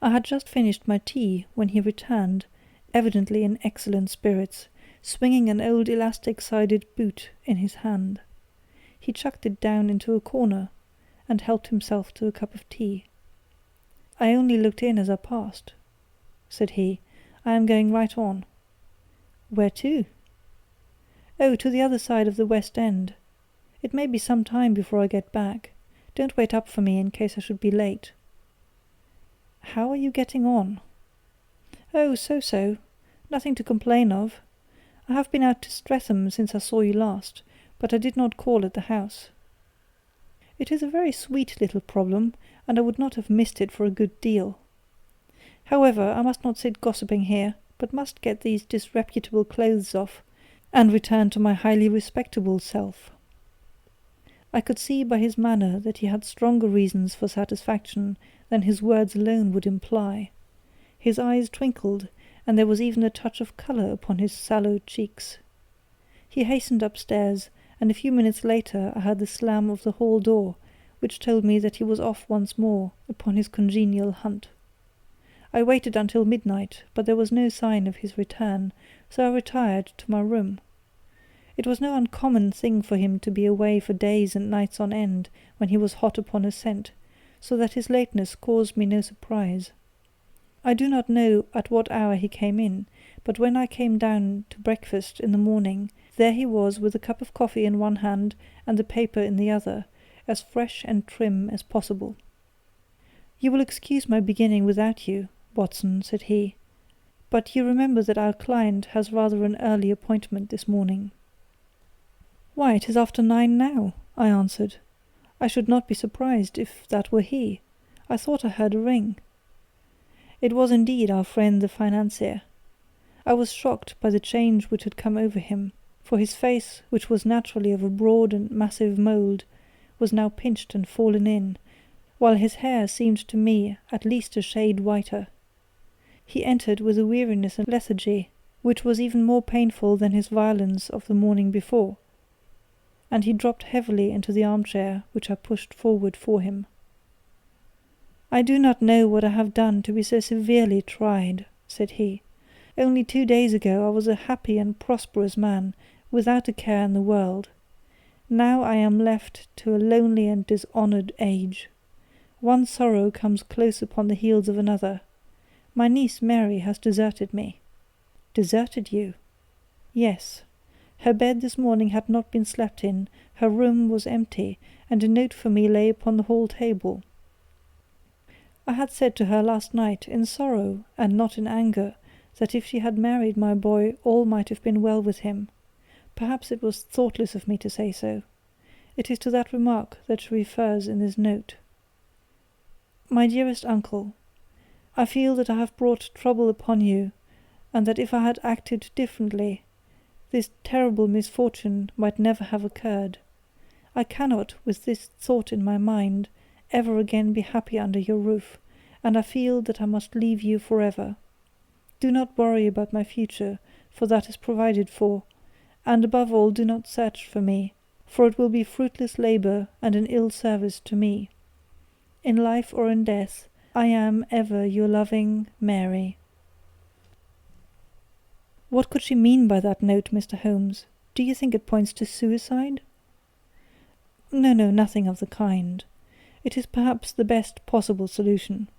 Speaker 1: I had just finished my tea when he returned, evidently in excellent spirits, swinging an old elastic-sided boot in his hand. He chucked it down into a corner, and helped himself to a cup of tea. "I only looked in as I passed," said he. "I am going right on." "Where to?" "Oh, to the other side of the West End. It may be some time before I get back. Don't wait up for me in case I should be late." "How are you getting on?" "Oh, so-so. Nothing to complain of. I have been out to Streatham since I saw you last, but I did not call at the house. It is a very sweet little problem, and I would not have missed it for a good deal. However, I must not sit gossiping here, but must get these disreputable clothes off, and return to my highly respectable self." I could see by his manner that he had stronger reasons for satisfaction than his words alone would imply. His eyes twinkled, and there was even a touch of colour upon his sallow cheeks. He hastened upstairs, and a few minutes later I heard the slam of the hall door, which told me that he was off once more upon his congenial hunt. I waited until midnight, but there was no sign of his return, so I retired to my room. It was no uncommon thing for him to be away for days and nights on end when he was hot upon a scent, so that his lateness caused me no surprise. I do not know at what hour he came in, but when I came down to breakfast in the morning, there he was with a cup of coffee in one hand and the paper in the other, as fresh and trim as possible. "You will excuse my beginning without you, Watson," said he, "but you remember that our client has rather an early appointment this morning." "Why, it is after 9 now," I answered. "I should not be surprised if that were he. I thought I heard a ring." It was indeed our friend the financier. I was shocked by the change which had come over him, for his face, which was naturally of a broad and massive mould, was now pinched and fallen in, while his hair seemed to me at least a shade whiter. He entered with a weariness and lethargy which was even more painful than his violence of the morning before, and he dropped heavily into the armchair which I pushed forward for him. "I do not know what I have done to be so severely tried," said he. "Only 2 days ago I was a happy and prosperous man, without a care in the world. Now I am left to a lonely and dishonoured age. One sorrow comes close upon the heels of another. My niece Mary has deserted me." "Deserted you?" "Yes. Her bed this morning had not been slept in, her room was empty, and a note for me lay upon the hall table. I had said to her last night, in sorrow and not in anger, that if she had married my boy all might have been well with him. Perhaps it was thoughtless of me to say so. It is to that remark that she refers in this note. My dearest uncle, I feel that I have brought trouble upon you, and that if I had acted differently, this terrible misfortune might never have occurred. I cannot, with this thought in my mind, ever again be happy under your roof, and I feel that I must leave you forever. Do not worry about my future, for that is provided for, and above all do not search for me, for it will be fruitless labour and an ill service to me. In life or in death, I am ever your loving Mary. What could she mean by that note, Mr. Holmes? Do you think it points to suicide? No, nothing of the kind. It is perhaps the best possible solution.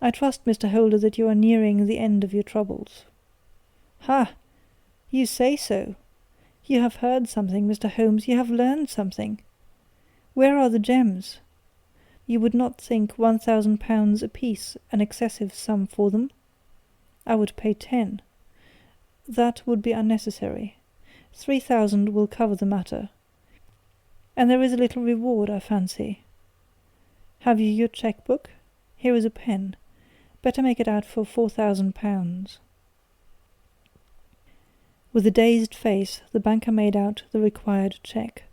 Speaker 1: I trust, Mr. Holder, that you are nearing the end of your troubles. Ha! You say so. You have heard something, Mr. Holmes, you have learned something. Where are the gems? You would not think £1,000 apiece an excessive sum for them? I would pay 10. That would be unnecessary. 3,000 will cover the matter. And there is a little reward, I fancy. Have you your cheque-book? Here is a pen. Better make it out for £4,000. With a dazed face, the banker made out the required cheque.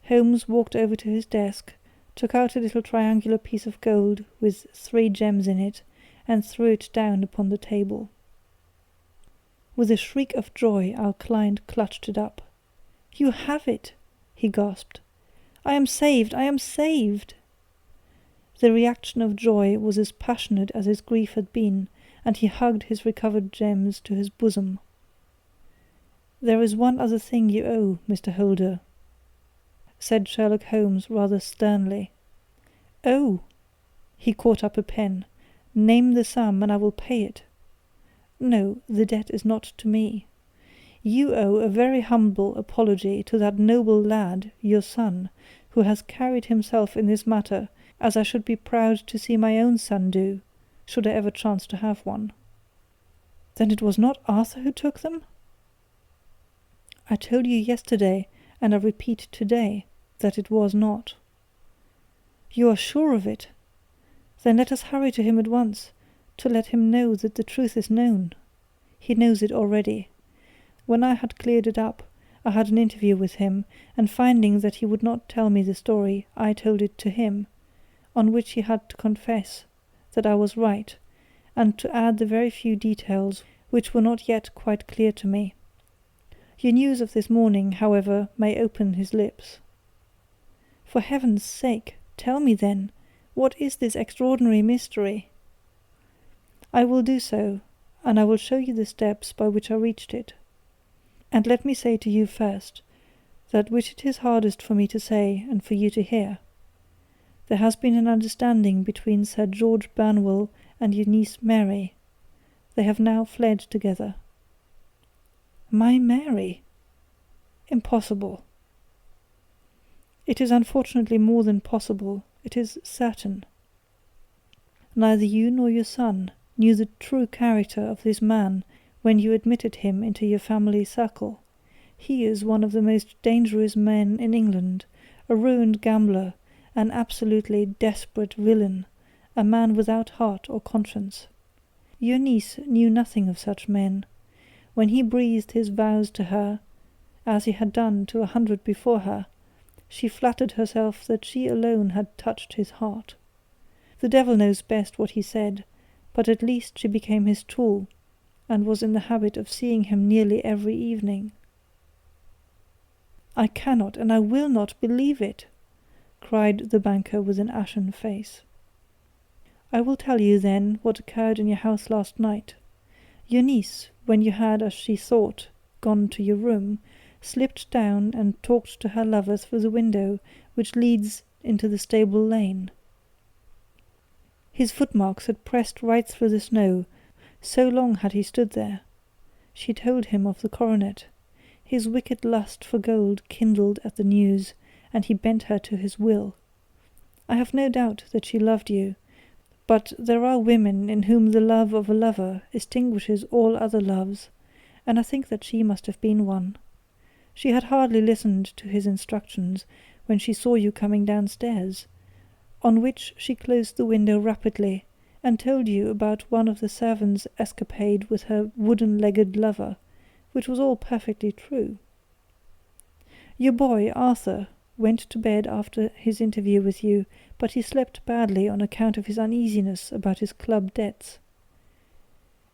Speaker 1: Holmes walked over to his desk, took out a little triangular piece of gold with 3 gems in it, and threw it down upon the table. With a shriek of joy, our client clutched it up. "You have it!" he gasped. "I am saved! I am saved!" The reaction of joy was as passionate as his grief had been, and he hugged his recovered gems to his bosom. "There is one other thing you owe, Mr. Holder," said Sherlock Holmes rather sternly. "Oh!" He caught up a pen. "Name the sum, and I will pay it." "No, the debt is not to me. You owe a very humble apology to that noble lad, your son, who has carried himself in this matter as I should be proud to see my own son do, should I ever chance to have one." "Then it was not Arthur who took them?" "I told you yesterday, and I repeat today, that it was not." "You are sure of it? Then let us hurry to him at once, to let him know that the truth is known. He knows it already. When I had cleared it up, I had an interview with him, and finding that he would not tell me the story, I told it to him, on which he had to confess that I was right, and to add the very few details which were not yet quite clear to me. Your news of this morning, however, may open his lips. For heaven's sake, tell me then, what is this extraordinary mystery?" "I will do so, and I will show you the steps by which I reached it. And let me say to you first, that which it is hardest for me to say and for you to hear. There has been an understanding between Sir George Burnwell and your niece Mary. They have now fled together." "My Mary? Impossible." "It is unfortunately more than possible, it is certain. Neither you nor your son knew the true character of this man when you admitted him into your family circle. He is one of the most dangerous men in England, a ruined gambler, an absolutely desperate villain, a man without heart or conscience. Your niece knew nothing of such men. When he breathed his vows to her, as he had done to 100 before her, she flattered herself that she alone had touched his heart. The devil knows best what he said, but at least she became his tool, and was in the habit of seeing him nearly every evening." "I cannot and I will not believe it," cried the banker with an ashen face. "I will tell you, then, what occurred in your house last night. Your niece, when you had, as she thought, gone to your room, slipped down and talked to her lover through the window which leads into the stable lane. His footmarks had pressed right through the snow, so long had he stood there. She told him of the coronet. His wicked lust for gold kindled at the news, and he bent her to his will. I have no doubt that she loved you, but there are women in whom the love of a lover extinguishes all other loves, and I think that she must have been one. She had hardly listened to his instructions when she saw you coming downstairs, on which she closed the window rapidly, and told you about one of the servants' escapade with her wooden-legged lover, which was all perfectly true. Your boy, Arthur, went to bed after his interview with you, but he slept badly on account of his uneasiness about his club debts.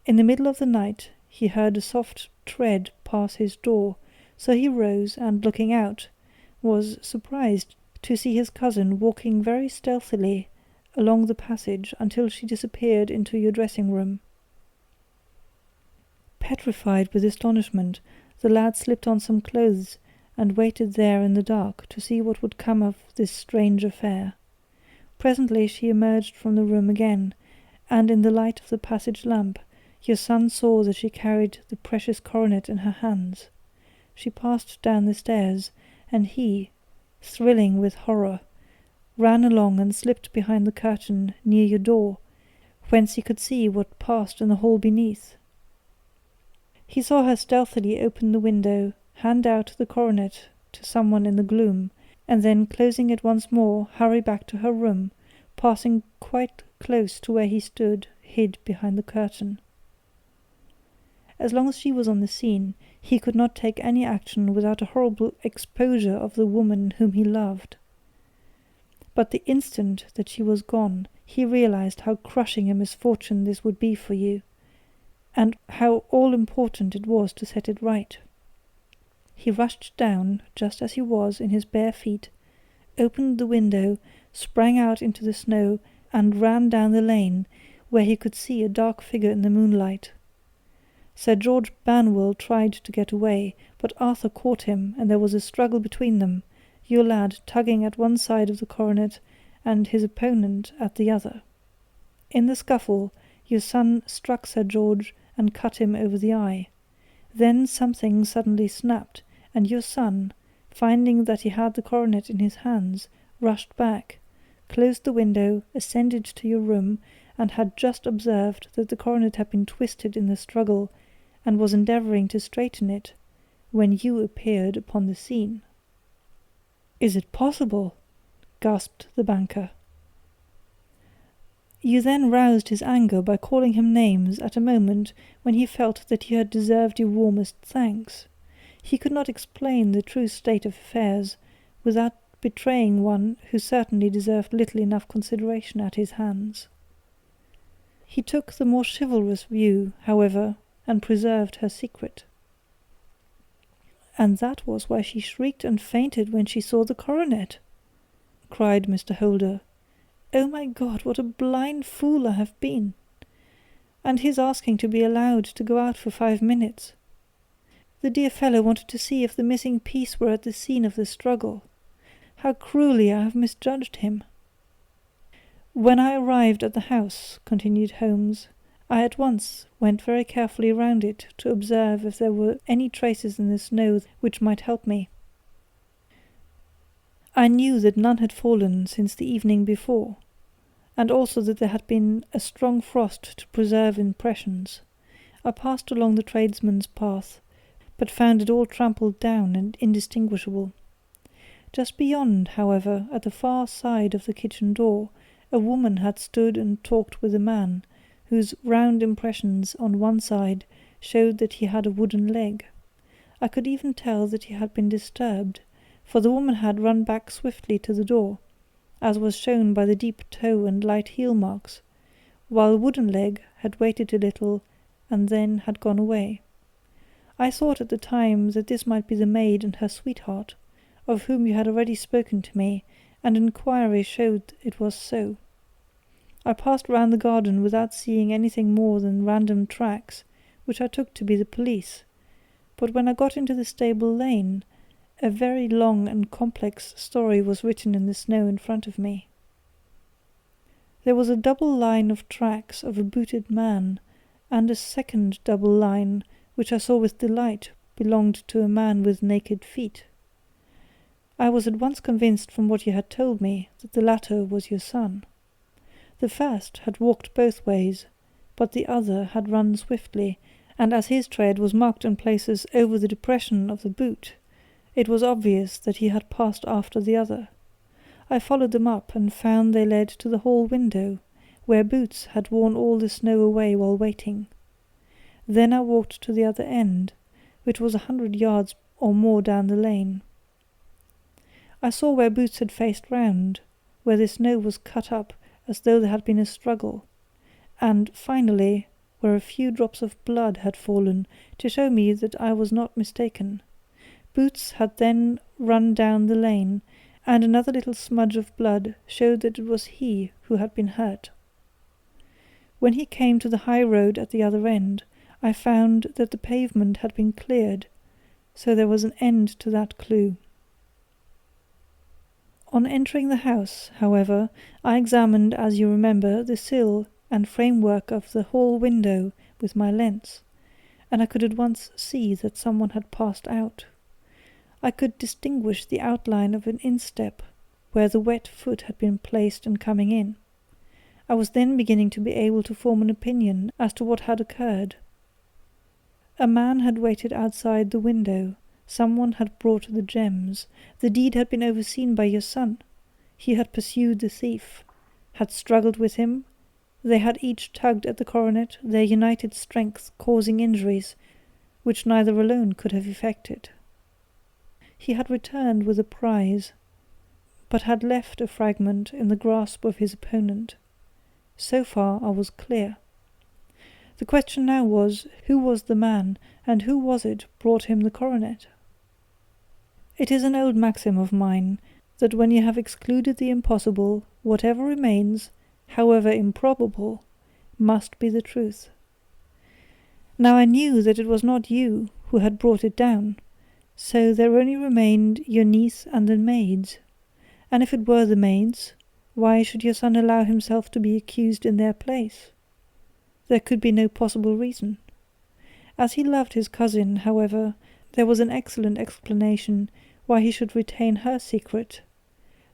Speaker 1: In the middle of the night he heard a soft tread pass his door, so he rose and, looking out, was surprised to see his cousin walking very stealthily along the passage until she disappeared into your dressing-room. Petrified with astonishment, the lad slipped on some clothes and waited there in the dark to see what would come of this strange affair. Presently she emerged from the room again, and in the light of the passage lamp your son saw that she carried the precious coronet in her hands. She passed down the stairs, and he, thrilling with horror, ran along and slipped behind the curtain near your door, whence he could see what passed in the hall beneath. He saw her stealthily open the window, hand out the coronet to someone in the gloom, and then, closing it once more, hurry back to her room, passing quite close to where he stood, hid behind the curtain. As long as she was on the scene, he could not take any action without a horrible exposure of the woman whom he loved. But the instant that she was gone, he realized how crushing a misfortune this would be for you, and how all-important it was to set it right. He rushed down, just as he was, in his bare feet, opened the window, sprang out into the snow, and ran down the lane, where he could see a dark figure in the moonlight. Sir George Banwell tried to get away, but Arthur caught him, and there was a struggle between them, your lad tugging at one side of the coronet, and his opponent at the other. In the scuffle, your son struck Sir George and cut him over the eye. Then something suddenly snapped, and your son, finding that he had the coronet in his hands, rushed back, closed the window, ascended to your room, and had just observed that the coronet had been twisted in the struggle, and was endeavouring to straighten it, when you appeared upon the scene." "Is it possible?" gasped the banker. "You then roused his anger by calling him names at a moment when he felt that you had deserved your warmest thanks. He could not explain the true state of affairs without betraying one who certainly deserved little enough consideration at his hands. He took the more chivalrous view, however, and preserved her secret." "And that was why she shrieked and fainted when she saw the coronet!" cried Mr. Holder. "Oh my God, what a blind fool I have been! And his asking to be allowed to go out for 5 minutes. The dear fellow wanted to see if the missing piece were at the scene of the struggle. How cruelly I have misjudged him!" "When I arrived at the house," continued Holmes, "I at once went very carefully round it to observe if there were any traces in the snow which might help me. I knew that none had fallen since the evening before, and also that there had been a strong frost to preserve impressions. I passed along the tradesman's path, but found it all trampled down and indistinguishable. Just beyond, however, at the far side of the kitchen door, a woman had stood and talked with a man, whose round impressions on one side showed that he had a wooden leg. I could even tell that he had been disturbed, for the woman had run back swiftly to the door, as was shown by the deep toe and light heel marks, while Wooden Leg had waited a little and then had gone away. I thought at the time that this might be the maid and her sweetheart, of whom you had already spoken to me, and inquiry showed it was so. I passed round the garden without seeing anything more than random tracks, which I took to be the police, but when I got into the stable lane, a very long and complex story was written in the snow in front of me. There was a double line of tracks of a booted man, and a second double line, which I saw with delight belonged to a man with naked feet. I was at once convinced from what you had told me that the latter was your son. The first had walked both ways, but the other had run swiftly, and as his tread was marked in places over the depression of the boot, it was obvious that he had passed after the other. I followed them up and found they led to the hall window, where Boots had worn all the snow away while waiting. Then I walked to the other end, which was 100 yards or more down the lane. I saw where Boots had faced round, where the snow was cut up as though there had been a struggle, and, finally, where a few drops of blood had fallen to show me that I was not mistaken. Boots had then run down the lane, and another little smudge of blood showed that it was he who had been hurt. When he came to the high road at the other end, I found that the pavement had been cleared, so there was an end to that clue. On entering the house, however, I examined, as you remember, the sill and framework of the hall window with my lens, and I could at once see that someone had passed out. I could distinguish the outline of an instep where the wet foot had been placed in coming in. I was then beginning to be able to form an opinion as to what had occurred. A man had waited outside the window. Someone had brought the gems. The deed had been overseen by your son. He had pursued the thief, had struggled with him. They had each tugged at the coronet, their united strength causing injuries which neither alone could have effected. He had returned with a prize, but had left a fragment in the grasp of his opponent. So far I was clear. The question now was, who was the man, and who was it brought him the coronet? It is an old maxim of mine, that when you have excluded the impossible, whatever remains, however improbable, must be the truth. Now I knew that it was not you who had brought it down, so there only remained your niece and the maids. And if it were the maids, why should your son allow himself to be accused in their place? There could be no possible reason. As he loved his cousin, however, there was an excellent explanation why he should retain her secret,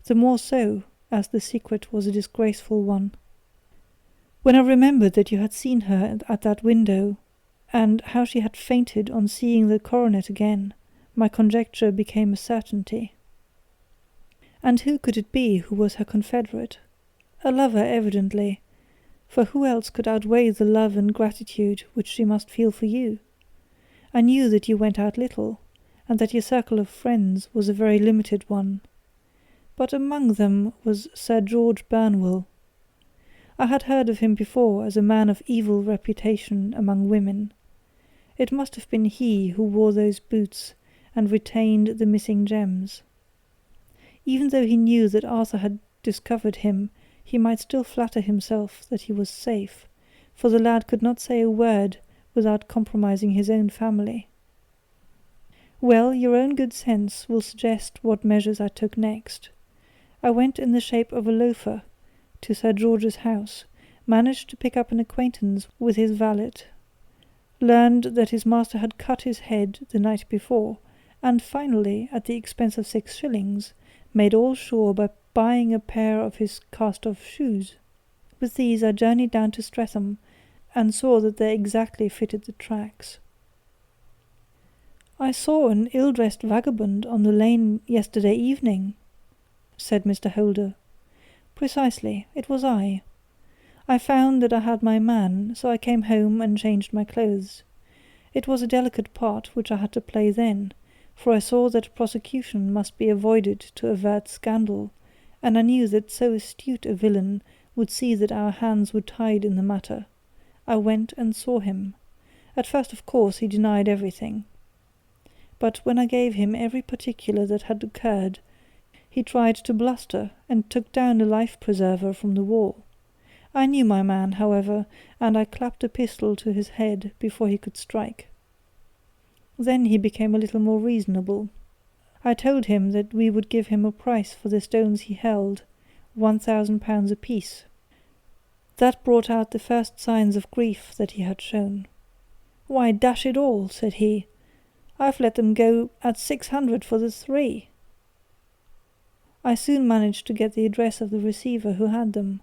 Speaker 1: the more so as the secret was a disgraceful one. When I remembered that you had seen her at that window, and how she had fainted on seeing the coronet again, my conjecture became a certainty. And who could it be who was her confederate? A lover, evidently, for who else could outweigh the love and gratitude which she must feel for you? I knew that you went out little, and that your circle of friends was a very limited one. But among them was Sir George Burnwell. I had heard of him before as a man of evil reputation among women. It must have been he who wore those boots and retained the missing gems. Even though he knew that Arthur had discovered him, he might still flatter himself that he was safe, for the lad could not say a word without compromising his own family. Well, your own good sense will suggest what measures I took next. I went in the shape of a loafer to Sir George's house, managed to pick up an acquaintance with his valet, learned that his master had cut his head the night before, and finally, at the expense of 6 shillings, made all sure by buying a pair of his cast-off shoes. With these I journeyed down to Streatham, and saw that they exactly fitted the tracks. "I saw an ill-dressed vagabond on the lane yesterday evening," said Mr. Holder. "Precisely, it was I. I found that I had my man, so I came home and changed my clothes. It was a delicate part which I had to play then, for I saw that prosecution must be avoided to avert scandal, and I knew that so astute a villain would see that our hands were tied in the matter. I went and saw him. At first, of course, he denied everything. But when I gave him every particular that had occurred, he tried to bluster, and took down a life-preserver from the wall. I knew my man, however, and I clapped a pistol to his head before he could strike. Then he became a little more reasonable. I told him that we would give him a price for the stones he held, £1,000 apiece. That brought out the first signs of grief that he had shown. 'Why, dash it all,' said he, 'I've let them go at 600 for the 3. I soon managed to get the address of the receiver who had them,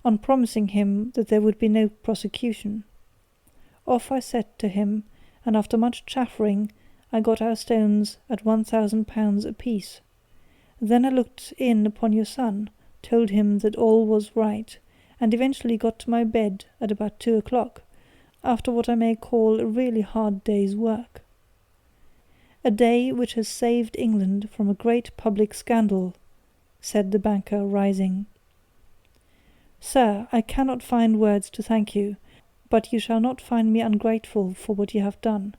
Speaker 1: on promising him that there would be no prosecution. Off I set to him, and after much chaffering I got our stones at £1,000 apiece. Then I looked in upon your son, told him that all was right, and eventually got to my bed at about 2 o'clock, after what I may call a really hard day's work. A day which has saved England from a great public scandal,' said the banker, rising. 'Sir, I cannot find words to thank you, but you shall not find me ungrateful for what you have done.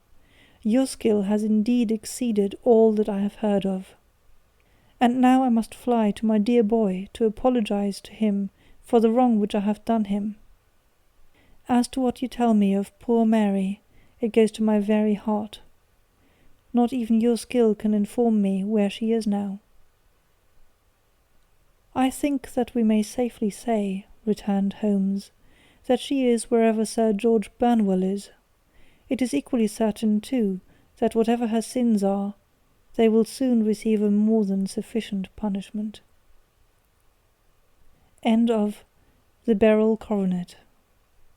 Speaker 1: Your skill has indeed exceeded all that I have heard of. And now I must fly to my dear boy to apologize to him for the wrong which I have done him. As to what you tell me of poor Mary, it goes to my very heart. Not even your skill can inform me where she is now.' 'I think that we may safely say,' returned Holmes, 'that she is wherever Sir George Burnwell is. It is equally certain, too, that whatever her sins are, they will soon receive a more than sufficient punishment.' End of The Beryl Coronet.